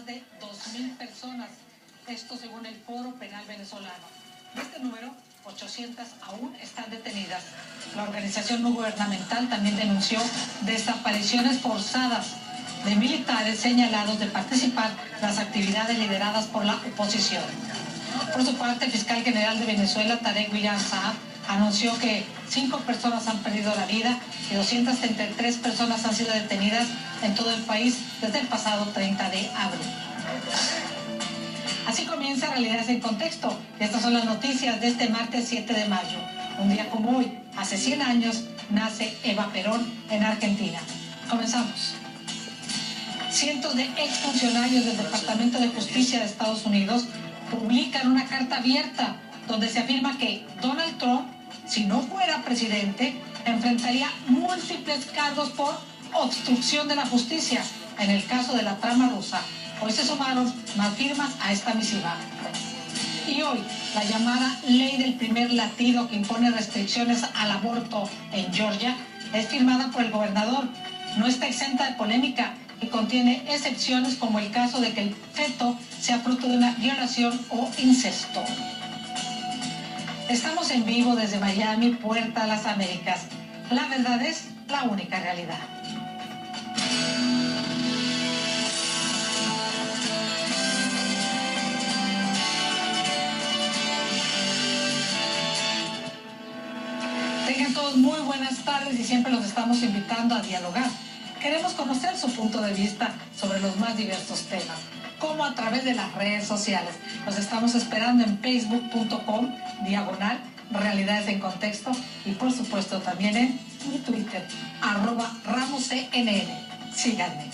más de 2.000 personas, esto según el Foro Penal Venezolano. De este número, 800 aún están detenidas. La organización no gubernamental también denunció desapariciones forzadas de militares señalados de participar en las actividades lideradas por la oposición. Por su parte, el fiscal general de Venezuela, Tarek William Saab, anunció que 5 personas han perdido la vida y 233 personas han sido detenidas en todo el país desde el pasado 30 de abril. Así comienza Realidades en Contexto. Estas son las noticias de este martes 7 de mayo. Un día como hoy, hace 100 años, nace Eva Perón en Argentina. Comenzamos. Cientos de exfuncionarios del Departamento de Justicia de Estados Unidos publican una carta abierta donde se afirma que Donald Trump, si no fuera presidente, enfrentaría múltiples cargos por obstrucción de la justicia en el caso de la trama rusa. Hoy se sumaron más firmas a esta misiva. Y hoy, la llamada ley del primer latido que impone restricciones al aborto en Georgia es firmada por el gobernador. No está exenta de polémica y contiene excepciones como el caso de que el feto sea fruto de una violación o incesto. Estamos en vivo desde Miami, Puerta a las Américas. La verdad es la única realidad. Tengan todos muy buenas tardes y siempre los estamos invitando a dialogar. Queremos conocer su punto de vista sobre los más diversos temas, como a través de las redes sociales. Los estamos esperando en facebook.com/Realidades en Contexto y por supuesto también en mi Twitter, @RamosCNN. Síganme.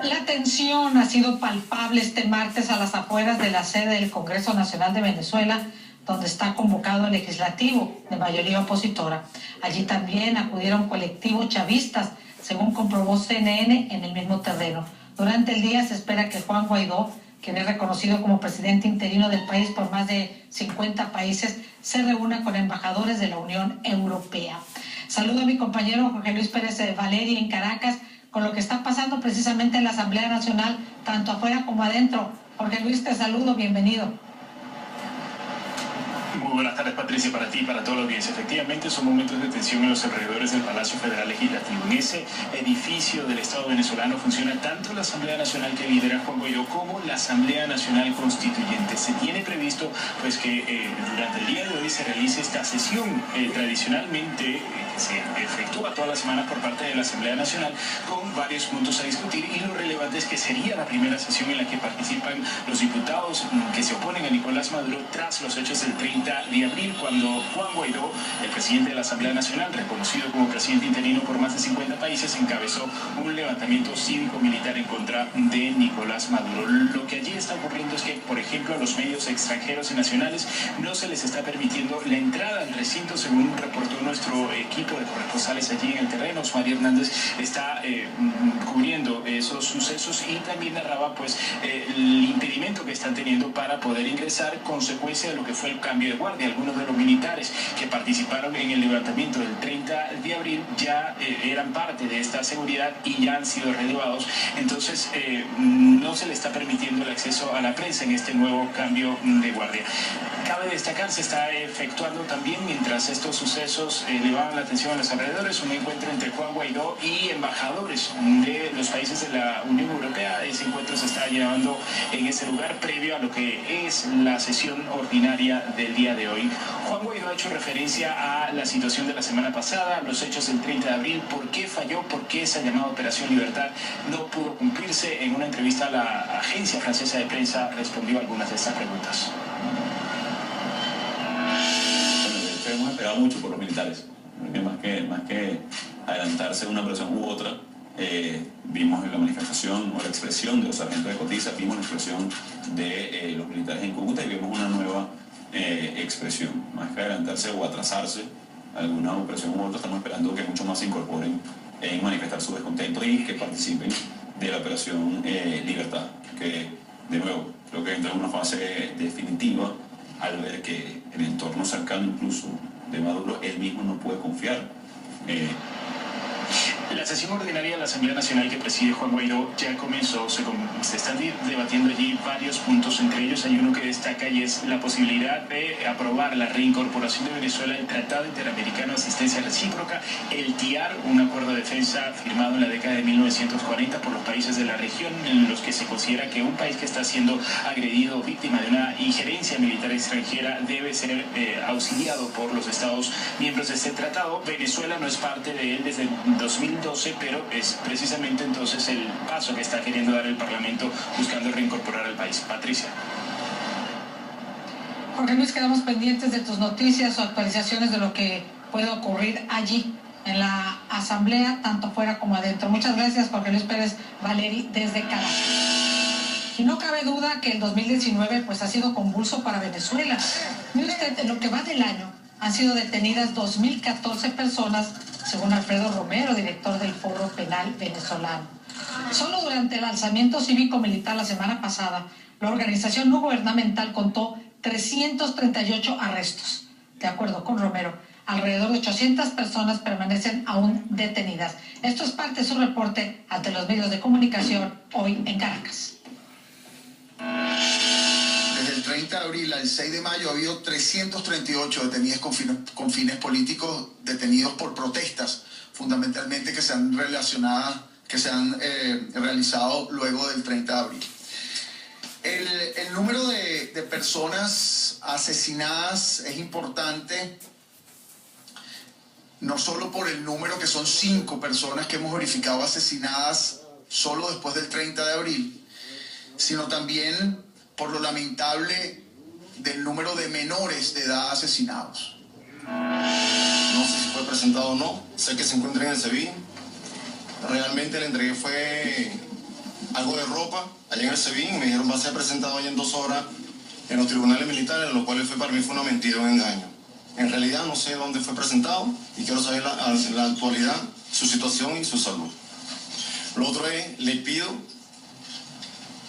La tensión ha sido palpable este martes a las afueras de la sede del Congreso Nacional de Venezuela, donde está convocado el legislativo de mayoría opositora. Allí también acudieron colectivos chavistas, según comprobó CNN en el mismo terreno. Durante el día se espera que Juan Guaidó, quien es reconocido como presidente interino del país por más de 50 países, se reúna con embajadores de la Unión Europea. Saludo a mi compañero Jorge Luis Pérez Valeri en Caracas, con lo que está pasando precisamente en la Asamblea Nacional, tanto afuera como adentro. Jorge Luis, te saludo, bienvenido. Muy buenas tardes, Patricia, para ti y para toda la audiencia. Efectivamente, son momentos de tensión en los alrededores del Palacio Federal Legislativo. En ese edificio del Estado venezolano funciona tanto la Asamblea Nacional que lidera Juan Guaidó como la Asamblea Nacional Constituyente. Se tiene previsto pues que durante el día de hoy se realice esta sesión tradicionalmente que se efectúa toda la semana por parte de la Asamblea Nacional, con varios puntos a discutir, y lo relevante es que sería la primera sesión en la que participan los diputados que se oponen a Nicolás Maduro tras los hechos del 30 de abril, cuando Juan Guaidó, el presidente de la Asamblea Nacional, reconocido como presidente interino por más de 50 países, encabezó un levantamiento cívico-militar en contra de Nicolás Maduro. Lo que allí está ocurriendo es que, por ejemplo, a los medios extranjeros y nacionales no se les está permitiendo la entrada al recinto, según reportó nuestro equipo de corresponsales allí en el terreno. Osmari Hernández está cubriendo esos sucesos y también narraba pues el impedimento que están teniendo para poder ingresar, consecuencia de lo que fue el cambio de guardia. Algunos de los militares que participaron en el levantamiento del 30 de abril ya eran parte de esta seguridad y ya han sido relevados. Entonces no se le está permitiendo el acceso a la prensa en este nuevo cambio de guardia. Cabe destacar, se está efectuando también, mientras estos sucesos elevaban la atención a los alrededores, un encuentro entre Juan Guaidó y embajadores de los países de la Unión Europea. Ese encuentro se está llevando en ese lugar previo a lo que es la sesión ordinaria del día de hoy. Juan Guaidó ha hecho referencia a la situación de la semana pasada, los hechos del 30 de abril, por qué falló, por qué esa llamada Operación Libertad no pudo cumplirse. En una entrevista a la agencia francesa de prensa respondió algunas de estas preguntas. Hemos esperado mucho por los militares, más que adelantarse una operación u otra. Vimos en la manifestación o la expresión de los sargentos de Cotiza, vimos la expresión de los militares en Cúcuta y vimos una nueva expresión. Más que adelantarse o atrasarse alguna operación u otra, estamos esperando que muchos más se incorporen en manifestar su descontento y que participen de la Operación Libertad, que de nuevo creo que entra en una fase definitiva al ver que el entorno cercano incluso de Maduro, él mismo no puede confiar. La sesión ordinaria de la Asamblea Nacional que preside Juan Guaidó ya comenzó, se están debatiendo allí varios puntos, entre ellos hay uno que destaca y es la posibilidad de aprobar la reincorporación de Venezuela al Tratado Interamericano de Asistencia Recíproca, el TIAR, un acuerdo de defensa firmado en la década de 1940 por los países de la región, en los que se considera que un país que está siendo agredido o víctima de una injerencia militar extranjera debe ser auxiliado por los Estados miembros de este tratado. Venezuela no es parte de él desde 2012, pero es precisamente entonces el paso que está queriendo dar el Parlamento buscando reincorporar al país. Patricia. Jorge Luis, quedamos pendientes de tus noticias o actualizaciones de lo que puede ocurrir allí en la Asamblea, tanto fuera como adentro. Muchas gracias, Jorge Luis Pérez Valeri, desde Caracas. Y no cabe duda que el 2019 pues ha sido convulso para Venezuela. Mire usted, en lo que va del año han sido detenidas 2.014 personas, según Alfredo Romero, director del Foro Penal Venezolano. Solo durante el alzamiento cívico-militar la semana pasada, la organización no gubernamental contó 338 arrestos. De acuerdo con Romero, alrededor de 800 personas permanecen aún detenidas. Esto es parte de su reporte ante los medios de comunicación hoy en Caracas. Desde el 30 de abril al 6 de mayo ha habido 338 detenidos con fines políticos, detenidos por protestas, fundamentalmente que se han realizado luego del 30 de abril. El número de personas asesinadas es importante, no solo por el número, que son 5 personas que hemos verificado asesinadas solo después del 30 de abril, sino también por lo lamentable del número de menores de edad asesinados. No sé si fue presentado o no, sé que se encuentra en el SEBIN. Realmente le entregué fue algo de ropa allá en el SEBIN, me dijeron va a ser presentado allá en 2 horas en los tribunales militares, lo cual para mí fue una mentira, un engaño. En realidad no sé dónde fue presentado y quiero saber la actualidad, su situación y su salud. Lo otro es, le pido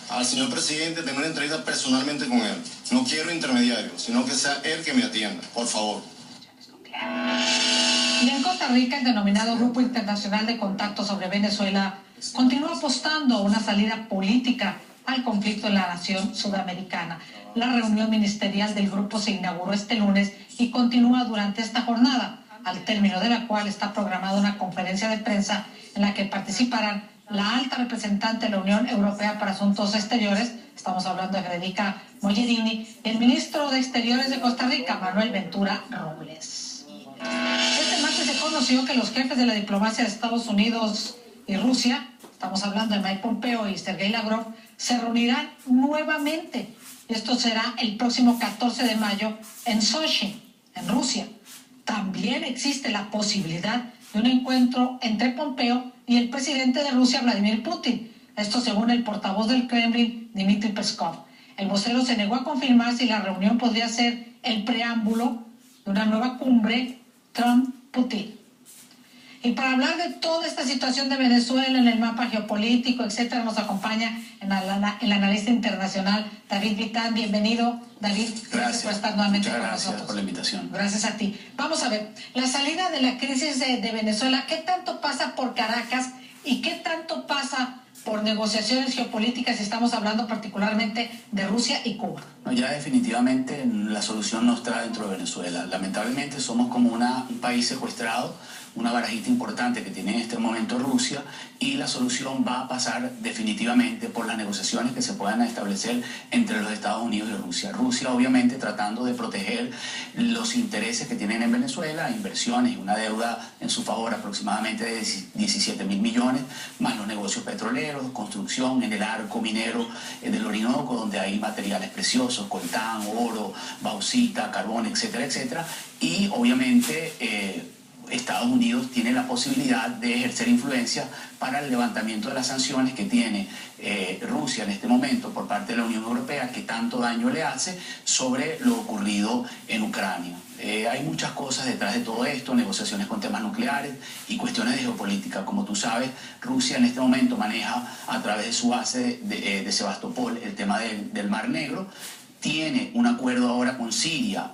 al señor presidente tener una entrevista personalmente con él. No quiero intermediarios, sino que sea él que me atienda, por favor. Y en Costa Rica, el denominado Grupo Internacional de Contacto sobre Venezuela continúa apostando a una salida política al conflicto en la nación sudamericana. La reunión ministerial del grupo se inauguró este lunes y continúa durante esta jornada, al término de la cual está programada una conferencia de prensa en la que participarán la alta representante de la Unión Europea para Asuntos Exteriores, estamos hablando de Federica Mogherini, y el ministro de Exteriores de Costa Rica, Manuel Ventura Robles. Este martes se conoció que los jefes de la diplomacia de Estados Unidos y Rusia, estamos hablando de Mike Pompeo y Sergei Lavrov, se reunirán nuevamente. Esto será el próximo 14 de mayo en Sochi, en Rusia. También existe la posibilidad de un encuentro entre Pompeo y el presidente de Rusia, Vladimir Putin. Esto según el portavoz del Kremlin, Dmitry Peskov. El vocero se negó a confirmar si la reunión podría ser el preámbulo de una nueva cumbre Trump-Putin. Y para hablar de toda esta situación de Venezuela en el mapa geopolítico, etcétera, nos acompaña el analista internacional David Vitán. Bienvenido, David. Gracias por estar nuevamente con nosotros. Gracias por la invitación. Gracias a ti. Vamos a ver, la salida de la crisis de Venezuela, ¿qué tanto pasa por Caracas y qué tanto pasa por negociaciones geopolíticas? Estamos hablando particularmente de Rusia y Cuba. No, ya definitivamente la solución no está dentro de Venezuela. Lamentablemente somos como un país secuestrado, una barajita importante que tiene en este momento Rusia, y la solución va a pasar definitivamente por las negociaciones que se puedan establecer entre los Estados Unidos y Rusia. Rusia obviamente tratando de proteger los intereses que tienen en Venezuela, inversiones y una deuda en su favor aproximadamente de 17.000 millones, más los negocios petroleros, construcción en el arco minero del Orinoco, donde hay materiales preciosos, coltán, oro, bauxita, carbón, etcétera, etcétera, y obviamente Estados Unidos tiene la posibilidad de ejercer influencia para el levantamiento de las sanciones que tiene Rusia en este momento por parte de la Unión Europea, que tanto daño le hace sobre lo ocurrido en Ucrania. Hay muchas cosas detrás de todo esto, negociaciones con temas nucleares y cuestiones de geopolítica. Como tú sabes, Rusia en este momento maneja a través de su base de Sebastopol el tema del Mar Negro. tiene un acuerdo ahora con Siria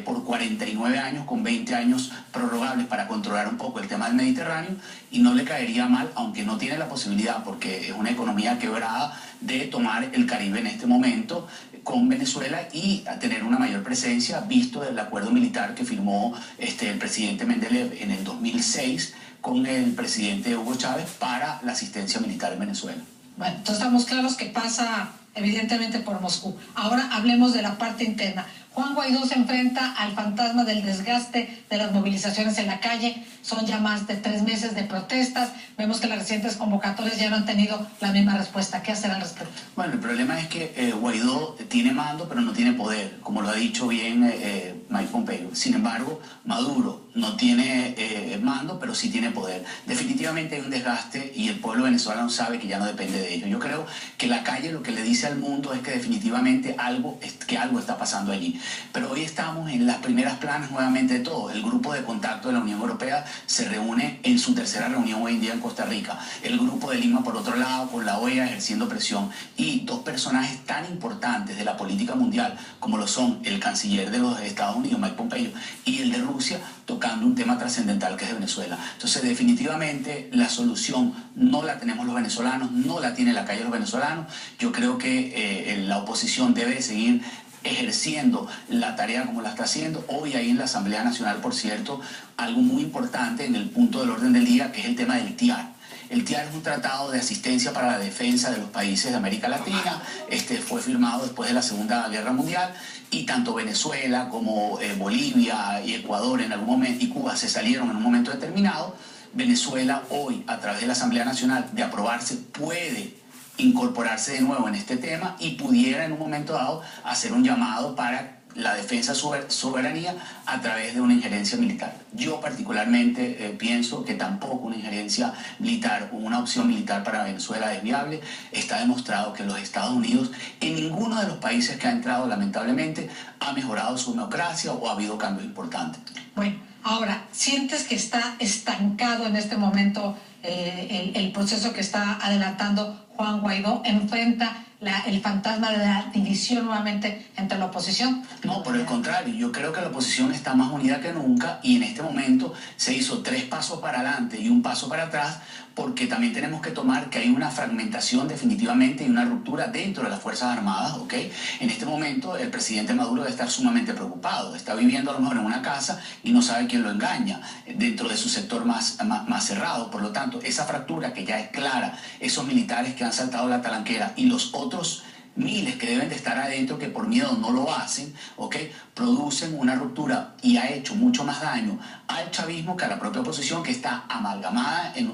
por 49 años, con 20 años prorrogables para controlar un poco el tema del Mediterráneo, y no le caería mal, aunque no tiene la posibilidad, porque es una economía quebrada, de tomar el Caribe en este momento con Venezuela y a tener una mayor presencia, visto el acuerdo militar que firmó el presidente Mendeleev en el 2006 con el presidente Hugo Chávez para la asistencia militar en Venezuela. Bueno, entonces estamos claros que pasa evidentemente por Moscú. Ahora hablemos de la parte interna. Juan Guaidó se enfrenta al fantasma del desgaste de las movilizaciones en la calle. Son ya más de 3 meses de protestas. Vemos que las recientes convocatorias ya no han tenido la misma respuesta. ¿Qué hacer al respecto? Bueno, el problema es que Guaidó tiene mando, pero no tiene poder, como lo ha dicho bien Mike Pompeo. Sin embargo, Maduro no tiene mando, pero sí tiene poder. Definitivamente hay un desgaste y el pueblo venezolano sabe que ya no depende de ello. Yo creo que la calle lo que le dice al mundo es que definitivamente algo está pasando allí. Pero hoy estamos en las primeras planas nuevamente de todo. El grupo de contacto de la Unión Europea se reúne en su tercera reunión hoy en día en Costa Rica. El grupo de Lima, por otro lado, con la OEA ejerciendo presión. Y 2 personajes tan importantes de la política mundial, como lo son el canciller de los Estados Unidos, Mike Pompeo, y el de Rusia, tocando un tema trascendental que es de Venezuela. Entonces, definitivamente, la solución no la tenemos los venezolanos, no la tiene la calle los venezolanos. Yo creo que la oposición debe seguir ejerciendo la tarea como la está haciendo. Hoy hay en la Asamblea Nacional, por cierto, algo muy importante en el punto del orden del día, que es el tema del TIAR. El TIAR es un tratado de asistencia para la defensa de los países de América Latina. Fue firmado después de la Segunda Guerra Mundial y tanto Venezuela como Bolivia y Ecuador en algún momento y Cuba se salieron en un momento determinado. Venezuela hoy, a través de la Asamblea Nacional, de aprobarse, puede incorporarse de nuevo en este tema y pudiera en un momento dado hacer un llamado para la defensa de soberanía a través de una injerencia militar. Yo particularmente pienso que tampoco una injerencia militar o una opción militar para Venezuela es viable. Está demostrado que los Estados Unidos en ninguno de los países que ha entrado lamentablemente ha mejorado su democracia o ha habido cambios importantes. Bueno, ahora, ¿sientes que está estancado en este momento el proceso que está adelantando Juan Guaidó? ¿Enfrenta el fantasma de la división nuevamente entre la oposición? No, por el contrario, yo creo que la oposición está más unida que nunca y en este momento se hizo 3 pasos para adelante y 1 paso para atrás, porque también tenemos que tomar que hay una fragmentación definitivamente y una ruptura dentro de las Fuerzas Armadas, ¿ok? En este momento el presidente Maduro debe estar sumamente preocupado, está viviendo a lo mejor en una casa y no sabe quién lo engaña dentro de su sector más cerrado. Por lo tanto, esa fractura que ya es clara, esos militares que han saltado la talanquera y los otros miles que deben de estar adentro que por miedo no lo hacen, ¿ok? Producen una ruptura y ha hecho mucho más daño al chavismo que a la propia oposición, que está amalgamada en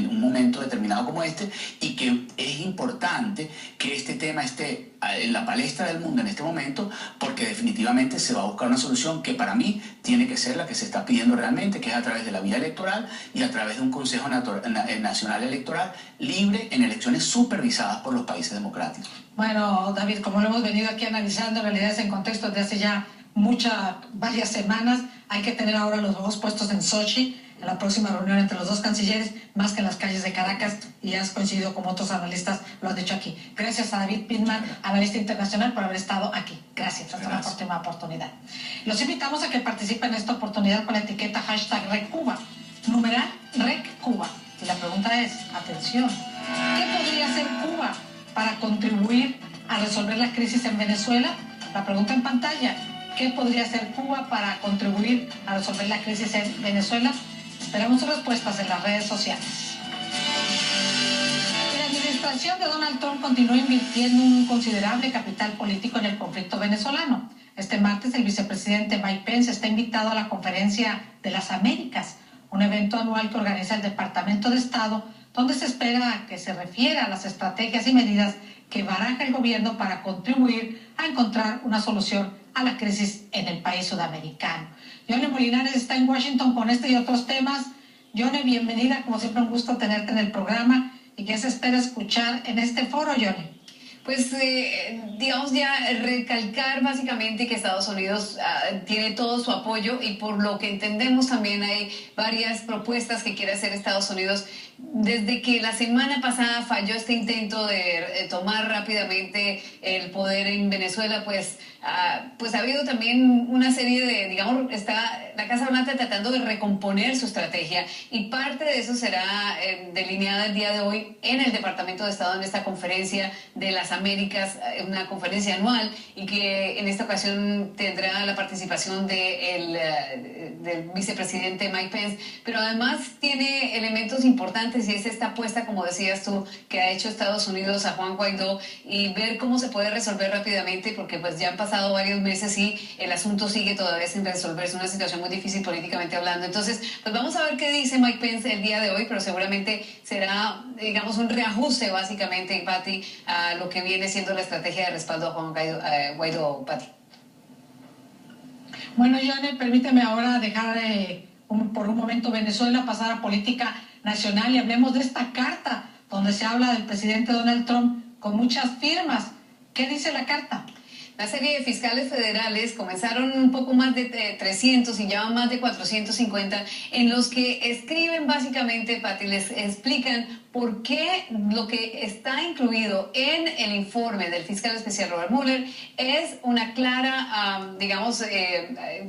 un momento determinado como este, y que es importante que este tema esté en la palestra del mundo en este momento, porque definitivamente se va a buscar una solución que para mí tiene que ser la que se está pidiendo realmente, que es a través de la vía electoral y a través de un Consejo Nacional Electoral libre en elecciones supervisadas por los países democráticos. Bueno, David, como lo hemos venido aquí analizando, realidades en contexto desde hace ya varias semanas, hay que tener ahora los ojos puestos en Sochi, en la próxima reunión entre los 2 cancilleres, más que en las calles de Caracas, y has coincidido como otros analistas lo han dicho aquí. Gracias a David Pitman, analista internacional, por haber estado aquí. Gracias, hasta una próxima oportunidad. Los invitamos a que participen en esta oportunidad con la etiqueta #RecCuba, numeral RecCuba. Y la pregunta es, atención, ¿qué podría hacer Cuba para contribuir a resolver la crisis en Venezuela? La pregunta en pantalla, ¿qué podría hacer Cuba para contribuir a resolver la crisis en Venezuela? Esperamos sus respuestas en las redes sociales. La administración de Donald Trump continúa invirtiendo un considerable capital político en el conflicto venezolano. Este martes el vicepresidente Mike Pence está invitado a la Conferencia de las Américas, un evento anual que organiza el Departamento de Estado, donde se espera que se refiera a las estrategias y medidas que baraja el gobierno para contribuir a encontrar una solución a la crisis en el país sudamericano. Yone Molinares está en Washington con este y otros temas. Yone, bienvenida, como siempre un gusto tenerte en el programa. ¿Y qué se espera escuchar en este foro, Yone? Pues, digamos, ya recalcar básicamente que Estados Unidos tiene todo su apoyo, y por lo que entendemos también hay varias propuestas que quiere hacer Estados Unidos. Desde que la semana pasada falló este intento de tomar rápidamente el poder en Venezuela, pues pues ha habido también una serie de, digamos, está la Casa Blanca tratando de recomponer su estrategia y parte de eso será delineada el día de hoy en el Departamento de Estado en esta conferencia de las Américas, una conferencia anual y que en esta ocasión tendrá la participación del vicepresidente Mike Pence, pero además tiene elementos importantes y es esta apuesta, como decías tú, que ha hecho Estados Unidos a Juan Guaidó y ver cómo se puede resolver rápidamente porque pues ya han pasado varios meses y el asunto sigue todavía sin resolverse, una situación muy difícil políticamente hablando. Entonces, pues vamos a ver qué dice Mike Pence el día de hoy, pero seguramente será, digamos, un reajuste básicamente, Pati, a lo que viene siendo la estrategia de respaldo a Juan Guaidó, Pati. Bueno, Johnny, permíteme ahora dejar por un momento Venezuela, pasar a política nacional y hablemos de esta carta donde se habla del presidente Donald Trump con muchas firmas. ¿Qué dice la carta? Una serie de fiscales federales comenzaron un poco más de 300 y ya van más de 450 en los que escriben básicamente, Pati, les explican por qué lo que está incluido en el informe del fiscal especial Robert Mueller es una clara,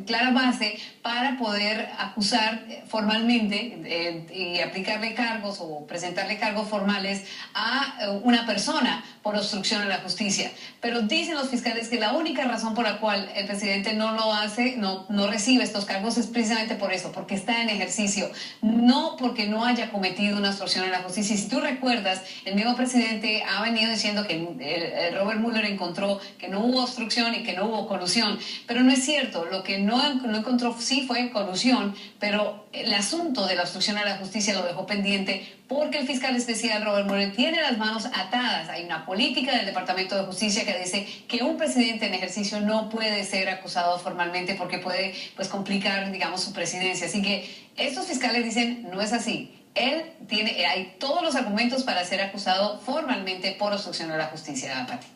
clara base para poder acusar formalmente y aplicarle cargos o presentarle cargos formales a una persona por obstrucción a la justicia. Pero dicen los fiscales que la única razón por la cual el presidente no lo hace, no recibe estos cargos es precisamente por eso, porque está en ejercicio, no porque no haya cometido una obstrucción a la justicia. Y si tú recuerdas, el mismo presidente ha venido diciendo que Robert Mueller encontró que no hubo obstrucción y que no hubo colusión, pero no es cierto. Lo que no encontró sí fue colusión, pero el asunto de la obstrucción a la justicia lo dejó pendiente porque el fiscal especial Robert Mueller tiene las manos atadas. Hay una política del Departamento de Justicia que dice que un presidente en ejercicio no puede ser acusado formalmente porque puede complicar, digamos, su presidencia. Así que estos fiscales dicen, no es así. Hay todos los argumentos para ser acusado formalmente por obstrucción a la justicia, Pati.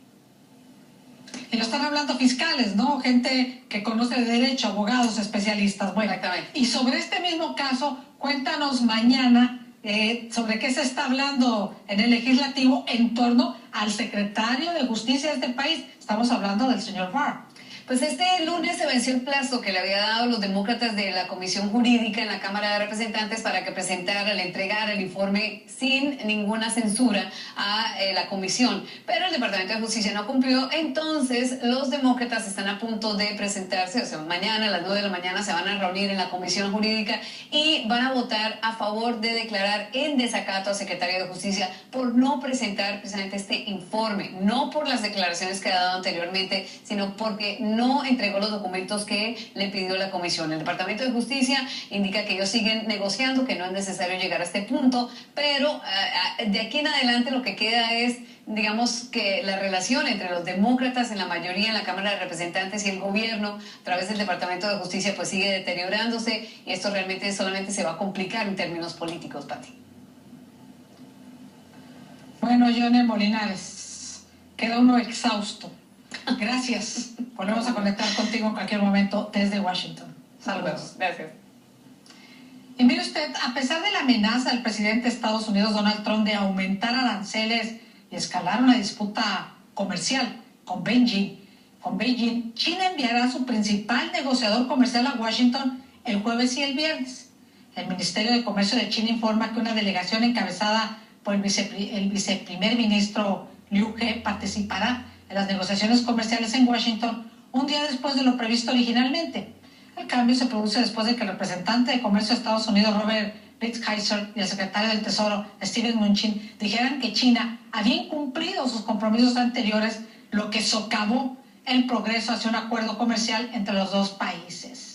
Y lo están hablando fiscales, ¿no? Gente que conoce de derecho, abogados, especialistas. Bueno, exactamente. Y sobre este mismo caso, cuéntanos mañana sobre qué se está hablando en el legislativo en torno al secretario de Justicia de este país. Estamos hablando del señor Barr. Pues este lunes se venció el plazo que le había dado los demócratas de la Comisión Jurídica en la Cámara de Representantes para que le entregara el informe sin ninguna censura a la comisión. Pero el Departamento de Justicia no cumplió, entonces los demócratas están a punto de presentarse, o sea, mañana a las 9 de la mañana se van a reunir en la Comisión Jurídica y van a votar a favor de declarar en desacato al secretario de Justicia por no presentar precisamente este informe, no por las declaraciones que ha dado anteriormente, sino porque no entregó los documentos que le pidió la comisión. El Departamento de Justicia indica que ellos siguen negociando, que no es necesario llegar a este punto, pero de aquí en adelante lo que queda es, digamos, que la relación entre los demócratas en la mayoría en la Cámara de Representantes y el gobierno a través del Departamento de Justicia pues sigue deteriorándose y esto realmente solamente se va a complicar en términos políticos, Pati. Bueno, Johnny Molinares, queda uno exhausto. Gracias. Volvemos a conectar contigo en cualquier momento desde Washington. Saludos. Gracias. Y mire usted, a pesar de la amenaza del presidente de Estados Unidos, Donald Trump, de aumentar aranceles y escalar una disputa comercial con Beijing, China enviará a su principal negociador comercial a Washington el jueves y el viernes. El Ministerio de Comercio de China informa que una delegación encabezada por el viceprimer ministro Liu He participará en las negociaciones comerciales en Washington un día después de lo previsto originalmente. El cambio se produce después de que el representante de Comercio de Estados Unidos, Robert Lighthizer, y el secretario del Tesoro, Steven Mnuchin, dijeran que China había incumplido sus compromisos anteriores, lo que socavó el progreso hacia un acuerdo comercial entre los dos países.